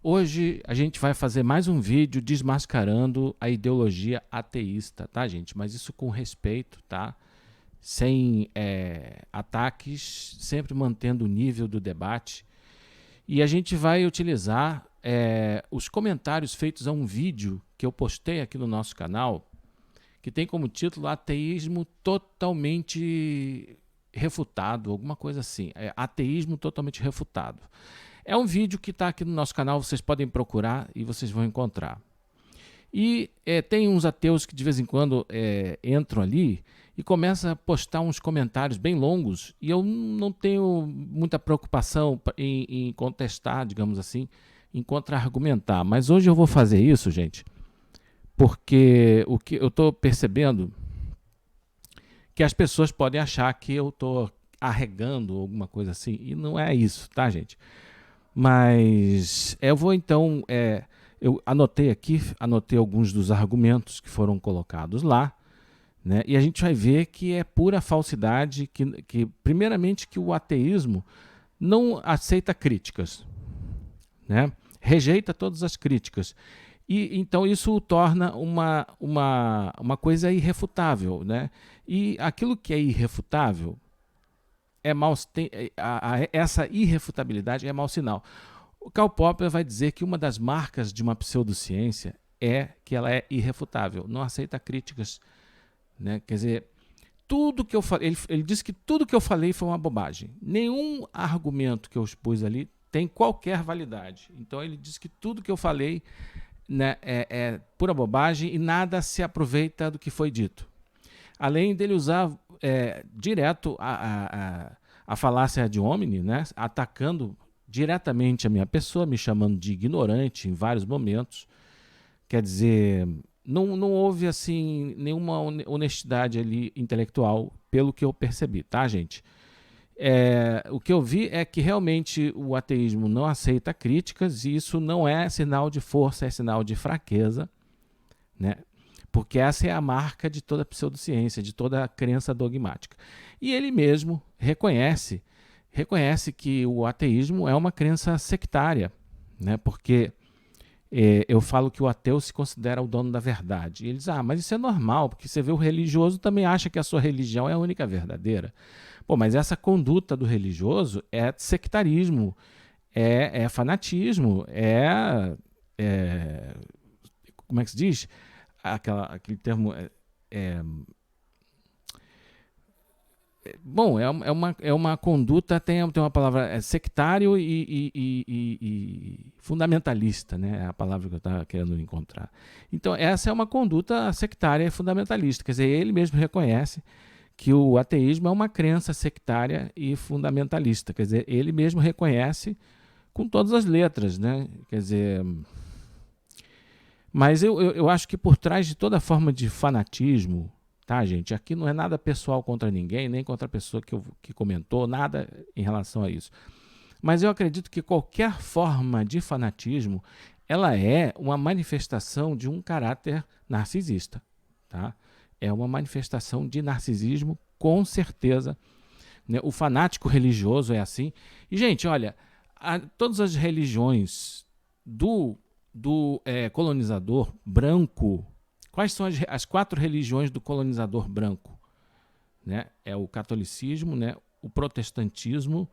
Hoje a gente vai fazer mais um vídeo desmascarando a ideologia ateísta, tá, gente? Mas isso com respeito, tá? Sem ataques, sempre mantendo o nível do debate. E a gente vai utilizar os comentários feitos a um vídeo que eu postei aqui no nosso canal, que tem como título Ateísmo Totalmente Refutado, alguma coisa assim. Ateísmo Totalmente Refutado. É um vídeo que está aqui no nosso canal, vocês podem procurar e vocês vão encontrar. E tem uns ateus que de vez em quando entram ali e começam a postar uns comentários bem longos, e eu não tenho muita preocupação em contestar, digamos assim, em contra-argumentar. Mas hoje eu vou fazer isso, gente, porque o que eu estou percebendo que as pessoas podem achar que eu estou arregando alguma coisa assim, e não é isso, tá, gente? Mas eu vou então, eu anotei alguns dos argumentos que foram colocados lá, né? E a gente vai ver que é pura falsidade, que primeiramente que o ateísmo não aceita críticas, né? Rejeita todas as críticas. E então isso o torna uma coisa irrefutável, né? E aquilo que é irrefutável essa irrefutabilidade é mau sinal. O Karl Popper vai dizer que uma das marcas de uma pseudociência é que ela é irrefutável, não aceita críticas, né? Quer dizer, tudo que eu falei, ele disse que tudo que eu falei foi uma bobagem. Nenhum argumento que eu expus ali tem qualquer validade. Então ele disse que tudo que eu falei, né, é pura bobagem e nada se aproveita do que foi dito. Além dele usar direto a falácia ad hominem, né, atacando diretamente a minha pessoa, me chamando de ignorante em vários momentos. Quer dizer, não houve assim nenhuma honestidade ali intelectual, pelo que eu percebi, tá, gente? O que eu vi é que realmente o ateísmo não aceita críticas, e isso não é sinal de força, é sinal de fraqueza, né? Porque essa é a marca de toda pseudociência, de toda crença dogmática. E ele mesmo reconhece que o ateísmo é uma crença sectária, né? Porque eu falo que o ateu se considera o dono da verdade. E eles mas isso é normal, porque você vê o religioso também acha que a sua religião é a única verdadeira. Pô, mas essa conduta do religioso é sectarismo, é fanatismo, como é que se diz? Aquele termo bom, é uma conduta, tem uma palavra sectário e fundamentalista, né? É a palavra que eu estava querendo encontrar. Então, essa é uma conduta sectária e fundamentalista. Quer dizer, ele mesmo reconhece que o ateísmo é uma crença sectária e fundamentalista. Quer dizer, ele mesmo reconhece com todas as letras, né? Quer dizer, mas eu acho que por trás de toda forma de fanatismo, tá, gente? Aqui não é nada pessoal contra ninguém, nem contra a pessoa que comentou, nada em relação a isso. Mas eu acredito que qualquer forma de fanatismo, ela é uma manifestação de um caráter narcisista, tá? É uma manifestação de narcisismo, com certeza, né? O fanático religioso é assim. E, gente, olha, todas as religiões do colonizador branco. Quais são as 4 religiões do colonizador branco? Né? É o catolicismo, né? O protestantismo,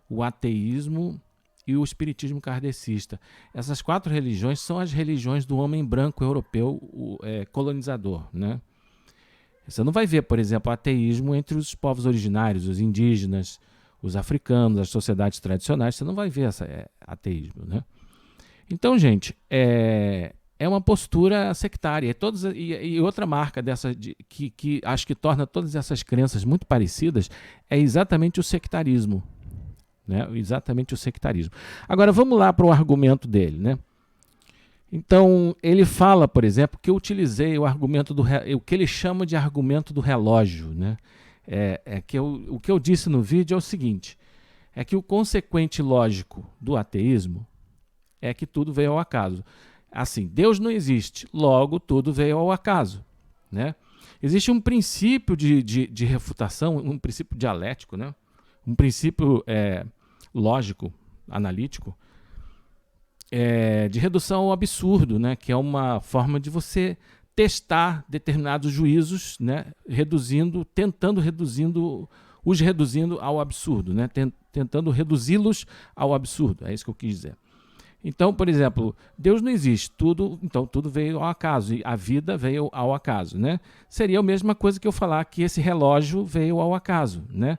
o ateísmo e o espiritismo kardecista. Essas 4 religiões são as religiões do homem branco europeu colonizador. Né? Você não vai ver, por exemplo, ateísmo entre os povos originários, os indígenas, os africanos, as sociedades tradicionais. Você não vai ver ateísmo, né? Então, gente, é uma postura sectária. E outra marca dessa que acho que torna todas essas crenças muito parecidas é exatamente o sectarismo. Né? Exatamente o sectarismo. Agora, vamos lá para o argumento dele. Né? Então, ele fala, por exemplo, que eu utilizei o argumento o que ele chama de argumento do relógio. Né? O que eu disse no vídeo é o seguinte, é que o consequente lógico do ateísmo é que tudo veio ao acaso. Assim, Deus não existe, logo tudo veio ao acaso. Né? Existe um princípio de refutação, um princípio dialético, né? Um princípio lógico, analítico, de redução ao absurdo, né? Que é uma forma de você testar determinados juízos, né? Tentando reduzindo ao absurdo, né? Tentando reduzi-los ao absurdo. É isso que eu quis dizer. Então, por exemplo, Deus não existe, então tudo veio ao acaso, e a vida veio ao acaso, né? Seria a mesma coisa que eu falar que esse relógio veio ao acaso, né?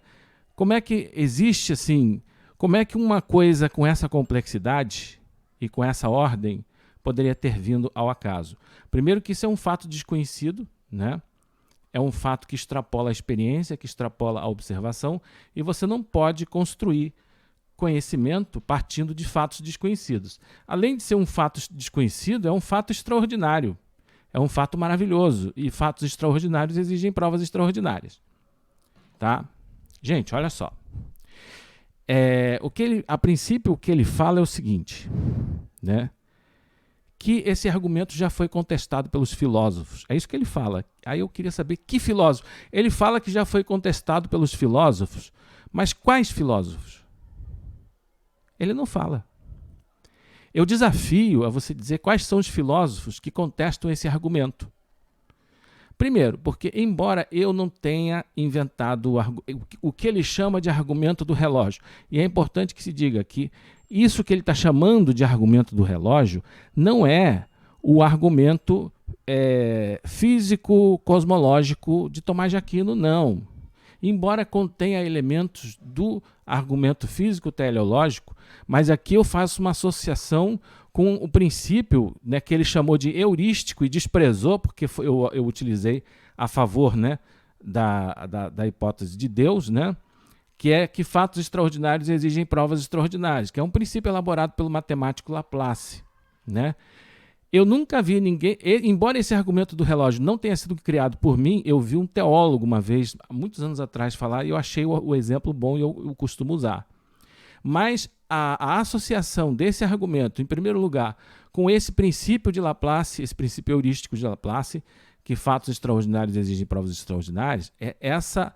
Como é que existe assim, como é que uma coisa com essa complexidade e com essa ordem poderia ter vindo ao acaso? Primeiro que isso é um fato desconhecido, né? É um fato que extrapola a experiência, que extrapola a observação, e você não pode construir conhecimento partindo de fatos desconhecidos. Além de ser um fato desconhecido, é um fato extraordinário. É um fato maravilhoso. E fatos extraordinários exigem provas extraordinárias. Tá? Gente, olha só. A princípio, o que ele fala é o seguinte, né? Que esse argumento já foi contestado pelos filósofos. É isso que ele fala. Aí eu queria saber que filósofo. Ele fala que já foi contestado pelos filósofos, mas quais filósofos? Ele não fala. Eu desafio a você dizer quais são os filósofos que contestam esse argumento. Primeiro, porque embora eu não tenha inventado o que ele chama de argumento do relógio, e é importante que se diga que isso que ele está chamando de argumento do relógio não é o argumento físico-cosmológico de Tomás de Aquino, não. Embora contenha elementos do argumento físico-teleológico, mas aqui eu faço uma associação com o princípio, né, que ele chamou de heurístico e desprezou, porque eu utilizei a favor, né, da hipótese de Deus, né, que é que fatos extraordinários exigem provas extraordinárias, que é um princípio elaborado pelo matemático Laplace, né? Eu nunca vi ninguém, embora esse argumento do relógio não tenha sido criado por mim, eu vi um teólogo uma vez, há muitos anos atrás, falar e eu achei o exemplo bom e eu costumo usar. Mas a associação desse argumento, em primeiro lugar, com esse princípio de Laplace, esse princípio heurístico de Laplace, que fatos extraordinários exigem provas extraordinárias, essa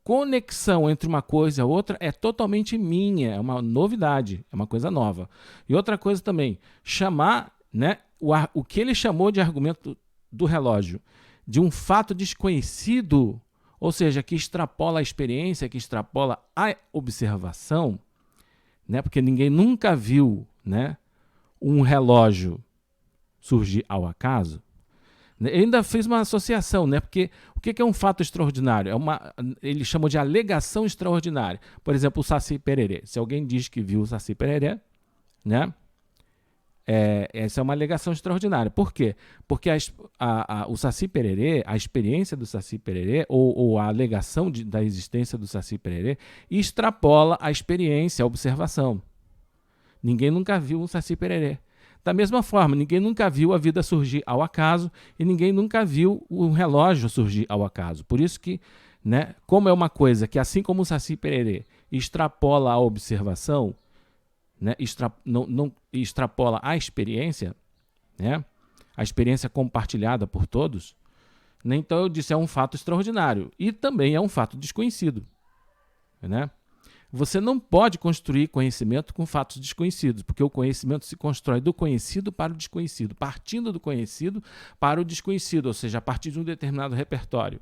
conexão entre uma coisa e a outra é totalmente minha, é uma novidade, é uma coisa nova. E outra coisa também, chamar, né, o que ele chamou de argumento do relógio de um fato desconhecido, ou seja, que extrapola a experiência, que extrapola a observação, né, porque ninguém nunca viu, né, um relógio surgir ao acaso. Eu ainda fiz uma associação, né, porque o que é um fato extraordinário? Ele chamou de alegação extraordinária. Por exemplo, o Saci Pererê. Se alguém diz que viu o Saci Pererê, né, essa é uma alegação extraordinária. Por quê? Porque o Saci Pererê, a experiência do Saci Pererê, ou a alegação da existência do Saci Pererê, extrapola a experiência, a observação. Ninguém nunca viu um Saci Pererê. Da mesma forma, ninguém nunca viu a vida surgir ao acaso e ninguém nunca viu um relógio surgir ao acaso. Por isso que, né, como é uma coisa que, assim como o Saci Pererê extrapola a observação, né, extrapola a experiência, né, a experiência compartilhada por todos, né, então eu disse, é um fato extraordinário e também é um fato desconhecido, né? Você não pode construir conhecimento com fatos desconhecidos, porque o conhecimento se constrói do conhecido para o desconhecido, partindo do conhecido para o desconhecido, ou seja, a partir de um determinado repertório.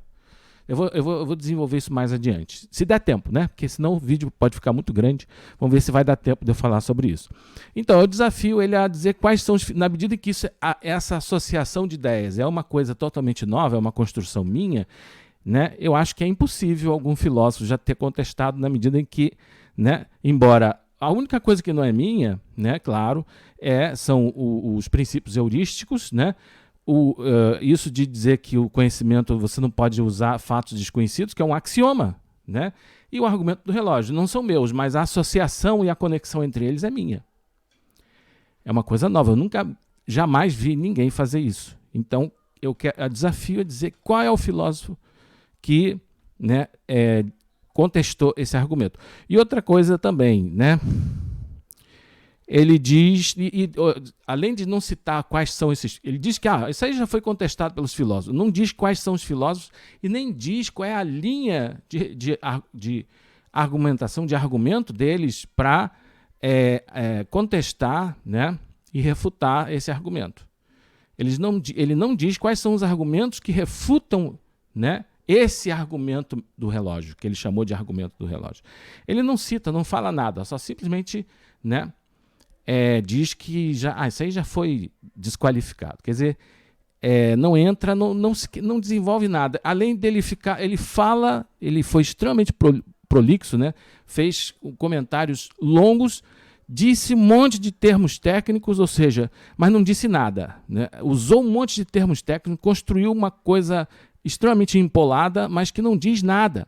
Eu vou desenvolver isso mais adiante, se der tempo, né? Porque senão o vídeo pode ficar muito grande. Vamos ver se vai dar tempo de eu falar sobre isso. Então, eu desafio ele a dizer quais são na medida que essa associação de ideias é uma coisa totalmente nova, é uma construção minha, né, eu acho que é impossível algum filósofo já ter contestado na medida em que, né, embora a única coisa que não é minha, né, claro, são os princípios heurísticos, né, isso de dizer que o conhecimento você não pode usar fatos desconhecidos, que é um axioma, né, e o argumento do relógio não são meus, mas a associação e a conexão entre eles é minha. É uma coisa nova, eu jamais vi ninguém fazer isso. Então, eu desafio a dizer qual é o filósofo que, né, contestou esse argumento. E outra coisa também, né, ele diz, além de não citar quais são esses, ele diz que isso aí já foi contestado pelos filósofos, não diz quais são os filósofos e nem diz qual é a linha de argumentação, de argumento deles para contestar, né, e refutar esse argumento. Ele não diz quais são os argumentos que refutam, né, esse argumento do relógio, que ele chamou de argumento do relógio. Ele não cita, não fala nada, só simplesmente, né, diz que isso aí já foi desqualificado. Quer dizer, não entra, não desenvolve nada. Além dele ele fala, ele foi extremamente prolixo, né, fez comentários longos, disse um monte de termos técnicos, ou seja, mas não disse nada, né? Usou um monte de termos técnicos, construiu uma coisa extremamente empolada, mas que não diz nada.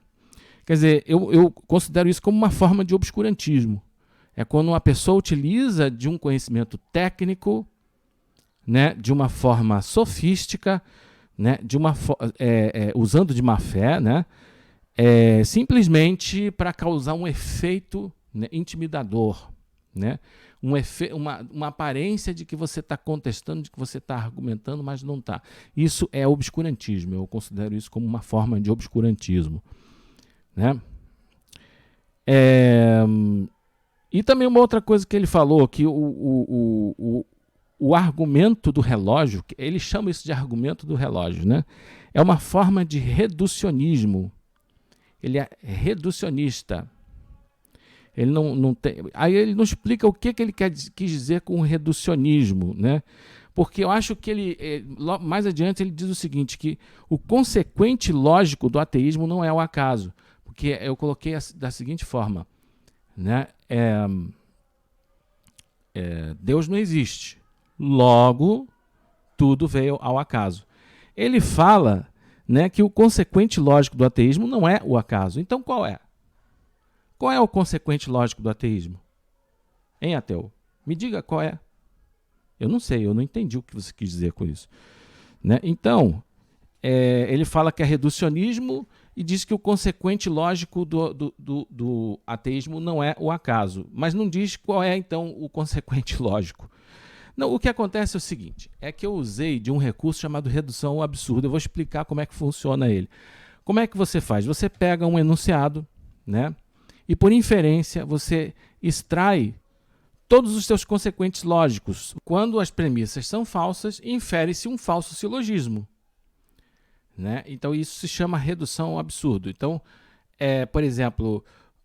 Quer dizer, eu considero isso como uma forma de obscurantismo. É quando uma pessoa utiliza de um conhecimento técnico, né, de uma forma sofística, né, usando de má fé, né, simplesmente para causar um efeito, né, intimidador, né? Uma aparência de que você está contestando, de que você está argumentando, mas não está. Isso é obscurantismo, eu considero isso como uma forma de obscurantismo, né? E também uma outra coisa que ele falou, que o argumento do relógio, ele chama isso de argumento do relógio, né? É uma forma de reducionismo. Ele é reducionista. Ele não tem. Aí ele não explica o que ele quis dizer com reducionismo, né? Porque eu acho que mais adiante ele diz o seguinte, que o consequente lógico do ateísmo não é o acaso, porque eu coloquei da seguinte forma, né? Deus não existe, logo tudo veio ao acaso. Ele fala, né, que o consequente lógico do ateísmo não é o acaso. Então qual é? Qual é o consequente lógico do ateísmo? Hein, ateu? Me diga qual é. Eu não sei, eu não entendi o que você quis dizer com isso, né? Então, ele fala que é reducionismo e diz que o consequente lógico do ateísmo não é o acaso, mas não diz qual é, então, o consequente lógico. Não, o que acontece é o seguinte, é que eu usei de um recurso chamado redução ao absurdo. Eu vou explicar como é que funciona ele. Como é que você faz? Você pega um enunciado, né? E, por inferência, você extrai todos os seus consequentes lógicos. Quando as premissas são falsas, infere-se um falso silogismo, né? Então, isso se chama redução ao absurdo. Então, por exemplo,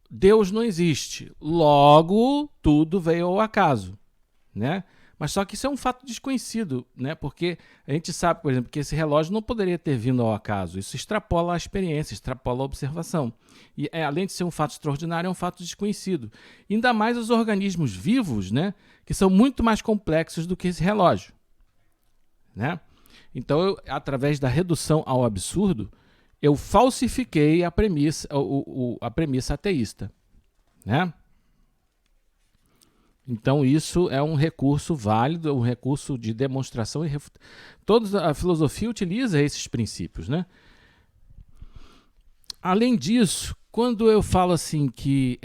Deus não existe, logo tudo veio ao acaso, né? Mas só que isso é um fato desconhecido, né? Porque a gente sabe, por exemplo, que esse relógio não poderia ter vindo ao acaso. Isso extrapola a experiência, extrapola a observação. E além de ser um fato extraordinário, é um fato desconhecido. E ainda mais os organismos vivos, né? Que são muito mais complexos do que esse relógio, né? Então, através da redução ao absurdo, eu falsifiquei a premissa, a premissa ateísta, né? Então, isso é um recurso válido, um recurso de demonstração e refutação. Toda a filosofia utiliza esses princípios, né? Além disso, quando eu falo assim que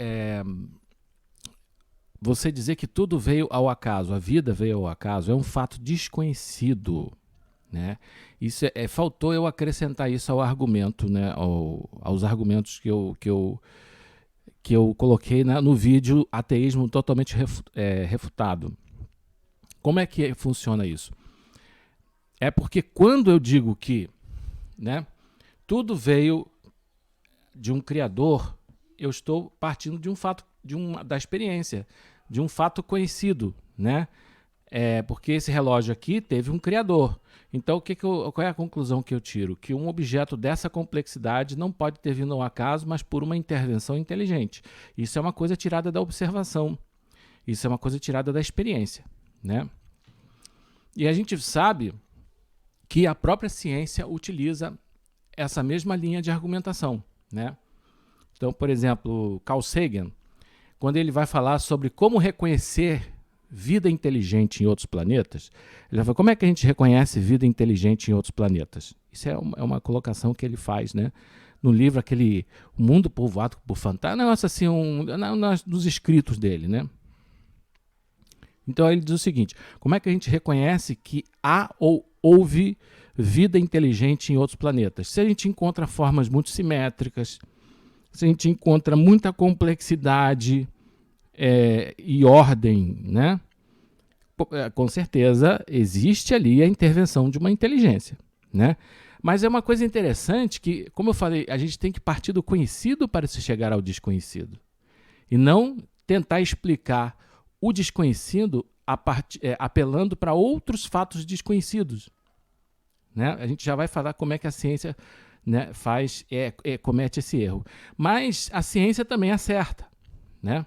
você dizer que tudo veio ao acaso, a vida veio ao acaso, é um fato desconhecido, né? Isso faltou eu acrescentar isso ao argumento, né? Aos argumentos que eu coloquei no vídeo Ateísmo Totalmente Refutado. Como é que funciona isso? É porque quando eu digo que, né, tudo veio de um criador, eu estou partindo de um fato, da experiência, de um fato conhecido, né? Porque esse relógio aqui teve um criador. Então, qual é a conclusão que eu tiro? Que um objeto dessa complexidade não pode ter vindo ao acaso, mas por uma intervenção inteligente. Isso é uma coisa tirada da observação. Isso é uma coisa tirada da experiência, né? E a gente sabe que a própria ciência utiliza essa mesma linha de argumentação, né? Então, por exemplo, Carl Sagan, quando ele vai falar sobre como reconhecer vida inteligente em outros planetas, ele vai falar, como é que a gente reconhece vida inteligente em outros planetas? Isso é uma colocação que ele faz, né? No livro, aquele O Mundo Povoado por Fantasmas, negócio assim, dos escritos dele, né? Então ele diz o seguinte, como é que a gente reconhece que há ou houve vida inteligente em outros planetas? Se a gente encontra formas muito simétricas, se a gente encontra muita complexidade e ordem, né? Com certeza existe ali a intervenção de uma inteligência, né? Mas é uma coisa interessante que, como eu falei, a gente tem que partir do conhecido para se chegar ao desconhecido e não tentar explicar o desconhecido apelando para outros fatos desconhecidos, né? A gente já vai falar como é que a ciência, né, comete esse erro. Mas a ciência também acerta, né?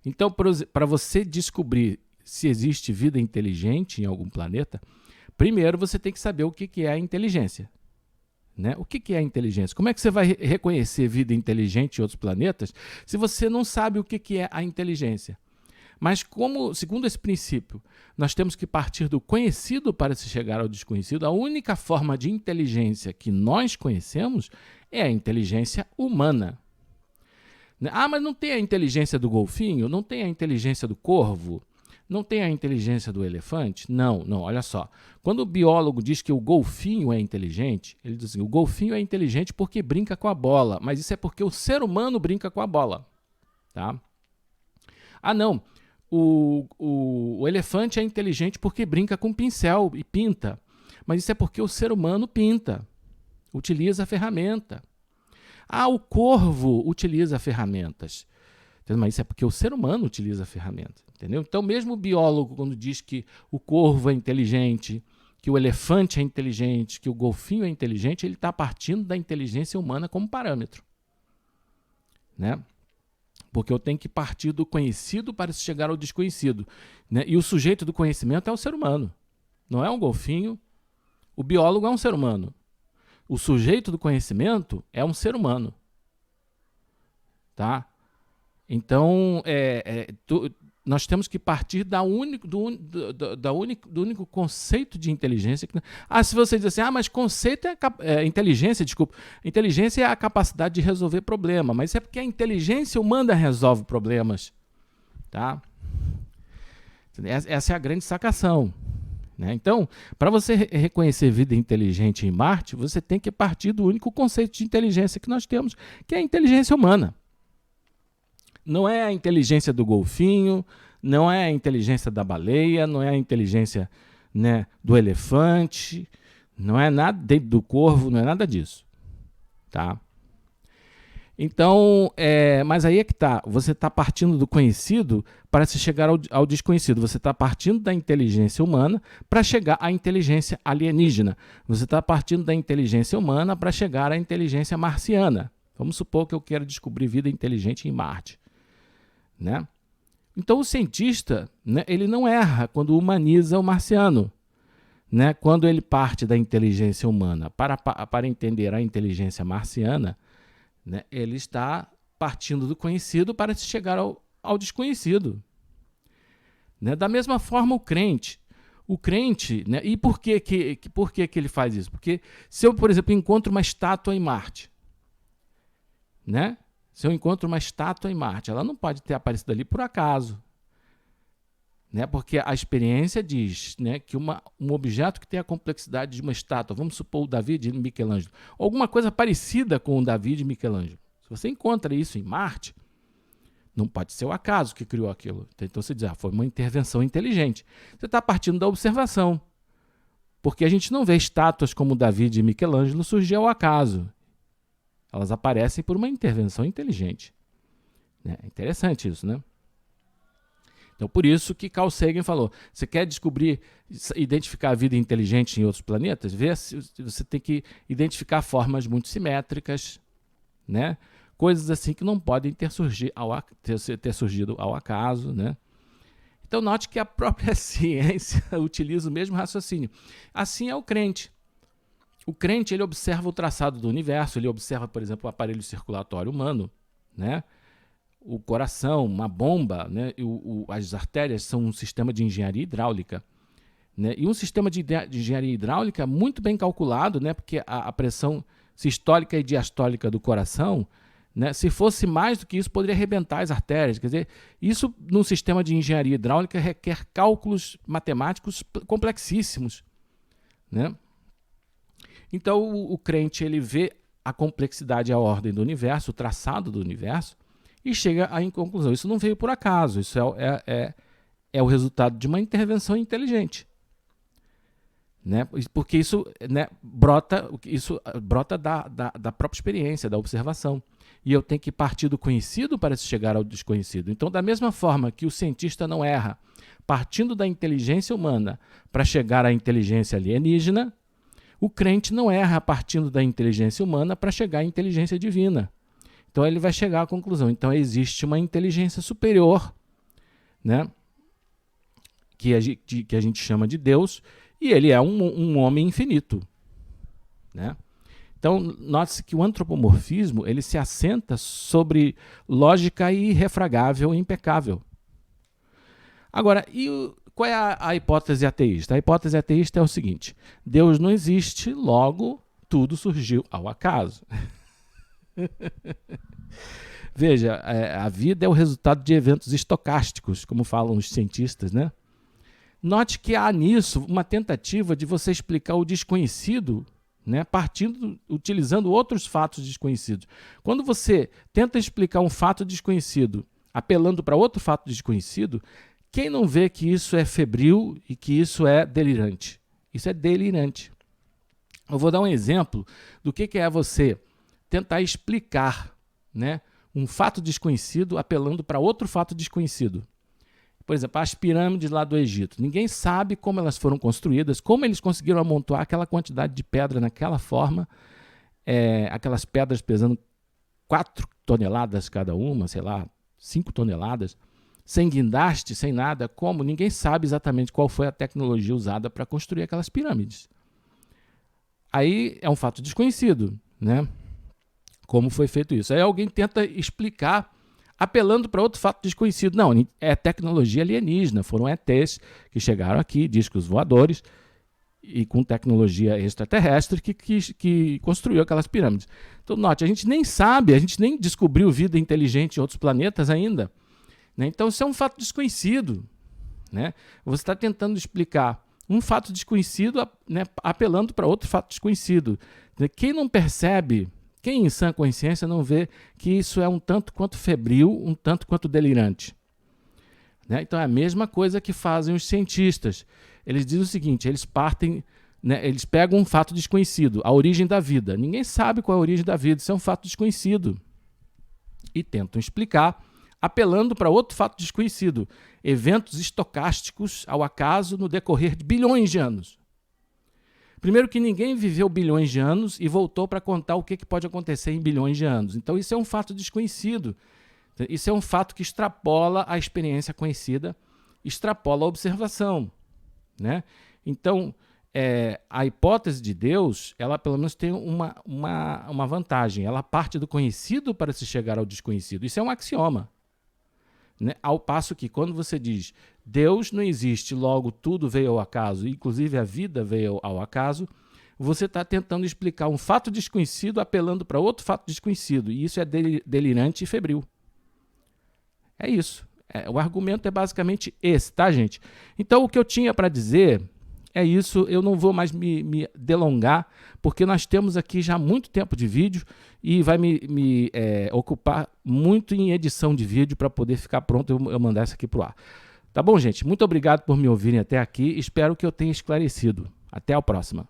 Então, para você descobrir se existe vida inteligente em algum planeta, primeiro você tem que saber o que é a inteligência. Né? O que é a inteligência? Como é que você vai reconhecer vida inteligente em outros planetas se você não sabe o que é a inteligência? Mas segundo esse princípio, nós temos que partir do conhecido para se chegar ao desconhecido, a única forma de inteligência que nós conhecemos é a inteligência humana. Ah, mas não tem a inteligência do golfinho? Não tem a inteligência do corvo? Não tem a inteligência do elefante? Não, olha só. Quando o biólogo diz que o golfinho é inteligente, ele diz assim, o golfinho é inteligente porque brinca com a bola, mas isso é porque o ser humano brinca com a bola. Tá? Ah, não, o elefante é inteligente porque brinca com pincel e pinta, mas isso é porque o ser humano pinta, utiliza a ferramenta. Ah, o corvo utiliza ferramentas. Mas isso é porque o ser humano utiliza a ferramenta. Entendeu? Então, mesmo o biólogo, quando diz que o corvo é inteligente, que o elefante é inteligente, que o golfinho é inteligente, ele está partindo da inteligência humana como parâmetro. Né? Porque eu tenho que partir do conhecido para se chegar ao desconhecido. Né? E o sujeito do conhecimento é o ser humano. Não é um golfinho. O biólogo é um ser humano. O sujeito do conhecimento é um ser humano. Tá? Então, nós temos que partir do único conceito de inteligência. Se você diz assim, mas conceito inteligência, desculpa. Inteligência é a capacidade de resolver problema, mas é porque a inteligência humana resolve problemas. Tá? Essa é a grande sacação. Né? Então, para você reconhecer vida inteligente em Marte, você tem que partir do único conceito de inteligência que nós temos, que é a inteligência humana. Não é a inteligência do golfinho, não é a inteligência da baleia, não é a inteligência, né, do elefante, não é nada do corvo, não é nada disso. Tá? Então, mas aí é que está. Você está partindo do conhecido para se chegar ao desconhecido. Você está partindo da inteligência humana para chegar à inteligência alienígena. Você está partindo da inteligência humana para chegar à inteligência marciana. Vamos supor que eu quero descobrir vida inteligente em Marte. Né? Então, o cientista, né, ele não erra quando humaniza o marciano. Né? Quando ele parte da inteligência humana para entender a inteligência marciana, né, ele está partindo do conhecido para se chegar ao desconhecido. Né? Da mesma forma, o crente, né, e por que ele faz isso? Porque se eu, por exemplo, encontro uma estátua em Marte, né? Se eu encontro uma estátua em Marte, ela não pode ter aparecido ali por acaso. Né? Porque a experiência diz, né, que um objeto que tem a complexidade de uma estátua, vamos supor o Davi de Michelangelo, alguma coisa parecida com o Davi de Michelangelo. Se você encontra isso em Marte, não pode ser o acaso que criou aquilo. Então você diz, foi uma intervenção inteligente. Você está partindo da observação. Porque a gente não vê estátuas como o Davi de Michelangelo surgir ao acaso. Elas aparecem por uma intervenção inteligente. É interessante isso, né? Então, por isso que Carl Sagan falou, você quer identificar a vida inteligente em outros planetas? Você tem que identificar formas muito simétricas, né? Coisas assim que não podem ter surgido ao acaso, né? Então, note que a própria ciência utiliza o mesmo raciocínio. Assim é o crente. O crente, ele observa o traçado do universo, ele observa, por exemplo, o aparelho circulatório humano, né? O coração, uma bomba, né? As artérias são um sistema de engenharia hidráulica. Né? E um sistema de engenharia hidráulica muito bem calculado, né? Porque a pressão sistólica e diastólica do coração, né? Se fosse mais do que isso, poderia arrebentar as artérias. Quer dizer, isso num sistema de engenharia hidráulica requer cálculos matemáticos complexíssimos. Né? Então, o crente ele vê a complexidade e a ordem do universo, o traçado do universo, e chega à conclusão. Isso não veio por acaso, isso é o resultado de uma intervenção inteligente. Né? Porque isso, né, brota da própria experiência, da observação. E eu tenho que partir do conhecido para chegar ao desconhecido. Então, da mesma forma que o cientista não erra partindo da inteligência humana para chegar à inteligência alienígena, o crente não erra partindo da inteligência humana para chegar à inteligência divina. Então, ele vai chegar à conclusão. Então, existe uma inteligência superior, né, que a gente chama de Deus, e ele é um homem infinito, né? Então, note-se que o antropomorfismo ele se assenta sobre lógica irrefragável e impecável. Agora, qual é a hipótese ateísta? A hipótese ateísta é o seguinte: Deus não existe, logo tudo surgiu ao acaso. Veja, a vida é o resultado de eventos estocásticos, como falam os cientistas, né? Note que há nisso uma tentativa de você explicar o desconhecido, né, utilizando outros fatos desconhecidos. Quando você tenta explicar um fato desconhecido apelando para outro fato desconhecido, quem não vê que isso é febril e que isso é delirante? Isso é delirante. Eu vou dar um exemplo do que é você tentar explicar, né, um fato desconhecido apelando para outro fato desconhecido. Por exemplo, as pirâmides lá do Egito. Ninguém sabe como elas foram construídas, como eles conseguiram amontoar aquela quantidade de pedra naquela forma, aquelas pedras pesando 4 toneladas cada uma, sei lá, 5 toneladas, sem guindaste, sem nada. Como? Ninguém sabe exatamente qual foi a tecnologia usada para construir aquelas pirâmides. Aí é um fato desconhecido, né? Como foi feito isso. Aí alguém tenta explicar apelando para outro fato desconhecido. Não, é tecnologia alienígena. Foram ETs que chegaram aqui, discos voadores, e com tecnologia extraterrestre que construiu aquelas pirâmides. Então, note, a gente nem sabe, a gente nem descobriu vida inteligente em outros planetas ainda. Né? Então, isso é um fato desconhecido. Né? Você está tentando explicar um fato desconhecido, né, apelando para outro fato desconhecido. Quem não percebe... Quem em sã consciência não vê que isso é um tanto quanto febril, um tanto quanto delirante? Né? Então é a mesma coisa que fazem os cientistas. Eles dizem o seguinte, eles partem, né, eles pegam um fato desconhecido, a origem da vida. Ninguém sabe qual é a origem da vida, isso é um fato desconhecido. E tentam explicar, apelando para outro fato desconhecido, eventos estocásticos ao acaso no decorrer de bilhões de anos. Primeiro que ninguém viveu bilhões de anos e voltou para contar o que pode acontecer em bilhões de anos. Então isso é um fato desconhecido. Isso é um fato que extrapola a experiência conhecida, extrapola a observação. Né? Então, a hipótese de Deus, ela pelo menos tem uma vantagem. Ela parte do conhecido para se chegar ao desconhecido. Isso é um axioma. Né? Ao passo que quando você diz Deus não existe, logo tudo veio ao acaso, inclusive a vida veio ao acaso, você está tentando explicar um fato desconhecido apelando para outro fato desconhecido, e isso é delirante e febril. É isso. O argumento é basicamente esse, tá, gente? Então, o que eu tinha para dizer é isso. Eu não vou mais me delongar, porque nós temos aqui já muito tempo de vídeo e vai me ocupar muito em edição de vídeo para poder ficar pronto eu mandar isso aqui para o ar. Tá bom, gente? Muito obrigado por me ouvirem até aqui. Espero que eu tenha esclarecido. Até a próxima.